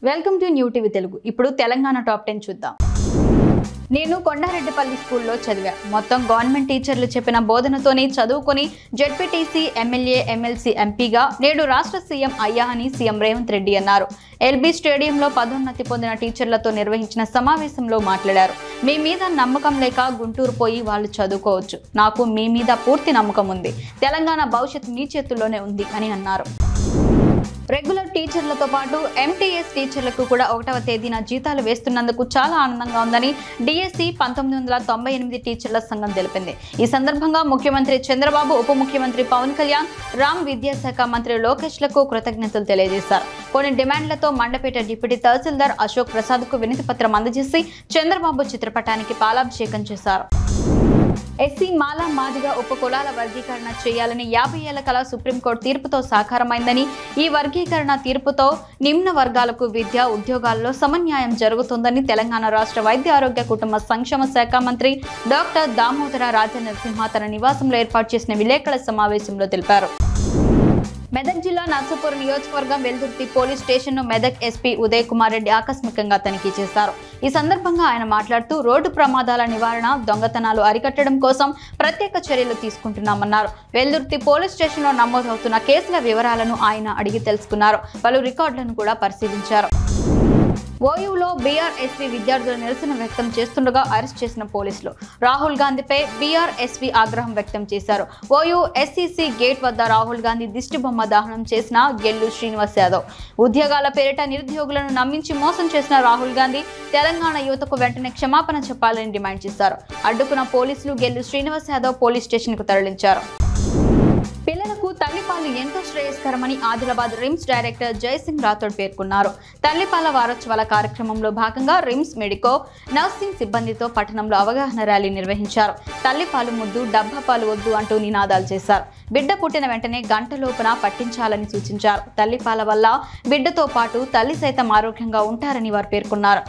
Welcome to new TV Telugu. ఇప్పుడు Telangana top 10 చూద్దాం. నేను కొండారెడ్డిపల్లి స్కూల్లో చదివా. మొత్తం గవర్నమెంట్ టీచర్లు చెప్పిన బోధనతోనే చదువుకొని జెడ్పీటీసీ, ఎమ్మెల్యే, ఎమ్మెల్సీ, ఎంపీగా నేడు రాష్ట్ర సీఎం అయ్యా అని సీఎం రేవంత్ రెడ్డి అన్నారు. ఎల్బీ స్టేడియంలో పదోన్నతి పొందిన టీచర్లతో నిర్వహించిన సమావేశంలో మాట్లాడారు. మీ మీద నమ్మకం లేక గుంటూరు పోయి వాళ్ళు చదువుకోవచ్చు. నాకు మీ మీద పూర్తి నమ్మకం ఉంది. తెలంగాణ భవిష్యత్తు మీ చేతుల్లోనే ఉంది అని అన్నారు. రెగ్యులర్ టీచర్లతో పాటు ఎంటీఎస్ టీచర్లకు కూడా 1వ తేదీన జీతాలు వేస్తున్నందుకు చాలా ఆనందంగా ఉందని డిఎస్సి 1998 టీచర్ల సంఘం తెలిపింది. ఈ సందర్భంగా ముఖ్యమంత్రి చంద్రబాబు, ఉప ముఖ్యమంత్రి పవన్ కళ్యాణ్, రామ్ విద్యాశాఖ మంత్రి లోకేష్లకు కృతజ్ఞతలు తెలియజేశారు. కొన్ని డిమాండ్లతో మండపేట డిప్యూటీ తహసీల్దార్ అశోక్ ప్రసాద్కు వినతి పత్రం అందజేసి చంద్రబాబు చిత్రపటానికి పాలాభిషేకం చేశారు. ఎస్సీ, మాలా, మాదిగ ఉప కులాల వర్గీకరణ చేయాలని 50 ఏళ్ల కల సుప్రీంకోర్టు తీర్పుతో సాకారమైందని, ఈ వర్గీకరణ తీర్పుతో నిమ్న వర్గాలకు విద్య, ఉద్యోగాల్లో సమన్యాయం జరుగుతుందని తెలంగాణ రాష్ట్ర వైద్య ఆరోగ్య కుటుంబ సంక్షేమ శాఖ మంత్రి డాక్టర్ దామోదర రాజనరసింహ తన నివాసంలో ఏర్పాటు చేసిన విలేకరుల సమావేశంలో తెలిపారు. మెదక్ జిల్లా నర్సాపూర్ నియోజకవర్గం వెల్దుర్తి పోలీస్ స్టేషన్ను మెదక్ ఎస్పీ ఉదయ్ కుమార్ రెడ్డి ఆకస్మికంగా తనిఖీ చేశారు. ఈ సందర్భంగా ఆయన మాట్లాడుతూ రోడ్డు ప్రమాదాల నివారణ, దొంగతనాలు అరికట్టడం కోసం ప్రత్యేక చర్యలు తీసుకుంటున్నామన్నారు. వెల్దుర్తి పోలీస్ స్టేషన్లో నమోదవుతున్న కేసుల వివరాలను ఆయన అడిగి తెలుసుకున్నారు. పలు రికార్డులను కూడా పరిశీలించారు. ఓయూలో బీఆర్ఎస్వీ విద్యార్థులు నిరసన వ్యక్తం చేస్తుండగా అరెస్ట్ చేసిన పోలీసులు రాహుల్ గాంధీపై బీఆర్ఎస్వీ ఆగ్రహం వ్యక్తం చేశారు. ఓయూ ఎస్సీసీ గేట్ వద్ద రాహుల్ గాంధీ దిష్టిబొమ్మ దహనం చేసిన గెల్లు శ్రీనివాస్ యాదవ్, ఉద్యోగాల పేరిట నిరుద్యోగులను నమ్మించి మోసం చేసిన రాహుల్ గాంధీ తెలంగాణ యువతకు వెంటనే క్షమాపణ చెప్పాలని డిమాండ్ చేశారు. అడ్డుకున్న పోలీసులు గెల్లు శ్రీనివాస్ యాదవ్ పోలీస్ స్టేషన్కు తరలించారు. పిల్లలకు తల్లిపాలు ఎంతో శ్రేయస్కరమని ఆదిలాబాద్ రిమ్స్ డైరెక్టర్ జయసింగ్ రాథోడ్ పేర్కొన్నారు. తల్లిపాల వారోత్సవాల కార్యక్రమంలో భాగంగా రిమ్స్ మెడికో నర్సింగ్ సిబ్బందితో పట్టణంలో అవగాహన ర్యాలీ నిర్వహించారు. తల్లిపాలు ముద్దు, డబ్బా పాలు వద్దు అంటూ నినాదాలు చేశారు. బిడ్డ పుట్టిన వెంటనే గంటలోపున పట్టించాలని సూచించారు. తల్లిపాల వల్ల బిడ్డతో పాటు తల్లి సైతం ఆరోగ్యంగా ఉంటారని వారు పేర్కొన్నారు.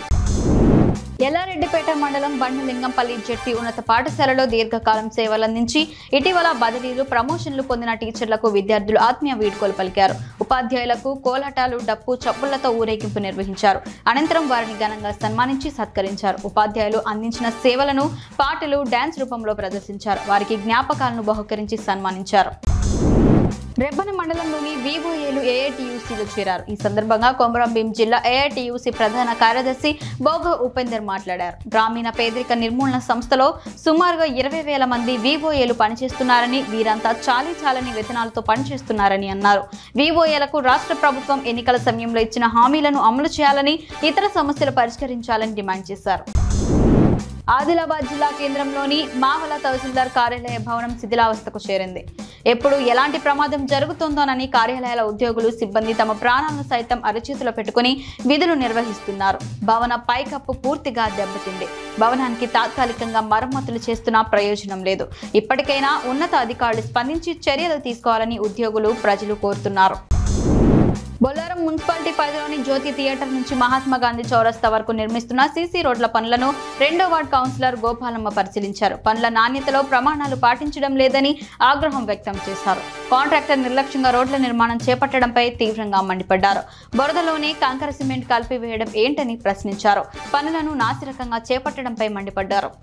ఎల్లారెడ్డిపేట మండలం బండలింగంపల్లి జెడ్పీ ఉన్నత పాఠశాలలో దీర్ఘకాలం సేవలందించి ఇటీవల బదిలీలు, ప్రమోషన్లు పొందిన టీచర్లకు విద్యార్థులు ఆత్మీయ వీడ్కోలు పలికారు. ఉపాధ్యాయులకు కోలాటాలు, డప్పు, చప్పులతో ఊరేగింపు నిర్వహించారు. అనంతరం వారిని ఘనంగా సన్మానించి సత్కరించారు. ఉపాధ్యాయులు అందించిన సేవలను పాటలు, డాన్స్ రూపంలో ప్రదర్శించారు. వారికి జ్ఞాపకాలను బహుకరించి సన్మానించారు. రెబ్బన మండలంలోని వివోఏలు ఏఐటీయూసీలో చేరారు. ఈ సందర్భంగా కొమరంభీం జిల్లా ఏఐటీయూసీ ప్రధాన కార్యదర్శి బోగ ఉపేందర్ మాట్లాడారు. గ్రామీణ పేదరిక నిర్మూలన సంస్థలో సుమారుగా 20,000 మంది వివోఏలు పనిచేస్తున్నారని, వీరంతా చాలని వేతనాలతో పనిచేస్తున్నారని అన్నారు. వివోఏలకు రాష్ట్ర ప్రభుత్వం ఎన్నికల సమయంలో ఇచ్చిన హామీలను అమలు చేయాలని, ఇతర సమస్యలు పరిష్కరించాలని డిమాండ్ చేశారు. ఆదిలాబాద్ జిల్లా కేంద్రంలోని మావల తహసీల్దార్ కార్యాలయ భవనం శిథిలావస్థకు చేరింది. ఎప్పుడు ఎలాంటి ప్రమాదం జరుగుతుందోనని కార్యాలయాల ఉద్యోగులు, సిబ్బంది తమ ప్రాణాలను సైతం అరచేతిలో పెట్టుకుని విధులు నిర్వహిస్తున్నారు. భవన పైకప్పు పూర్తిగా దెబ్బతింది. భవనానికి తాత్కాలికంగా మరమ్మతులు చేస్తున్నా ప్రయోజనం లేదు. ఇప్పటికైనా ఉన్నత అధికారులు స్పందించి చర్యలు తీసుకోవాలని ఉద్యోగులు, ప్రజలు కోరుతున్నారు. బొల్లారం మున్సిపాలిటీ పరిధిలోని జ్యోతి థియేటర్ నుంచి మహాత్మా గాంధీ చౌరస్తా వరకు నిర్మిస్తున్న సీసీ రోడ్ల పనులను 2వ వార్డు కౌన్సిలర్ గోపాలమ్మ పరిశీలించారు. పనుల నాణ్యతలో ప్రమాణాలు పాటించడం లేదని ఆగ్రహం వ్యక్తం చేశారు. కాంట్రాక్టర్ నిర్లక్ష్యంగా రోడ్ల నిర్మాణం చేపట్టడంపై తీవ్రంగా మండిపడ్డారు. బురదలోనే కంకర సిమెంట్ కలిపివేయడం ఏంటని ప్రశ్నించారు. పనులను నాసిరకంగా చేపట్టడంపై మండిపడ్డారు.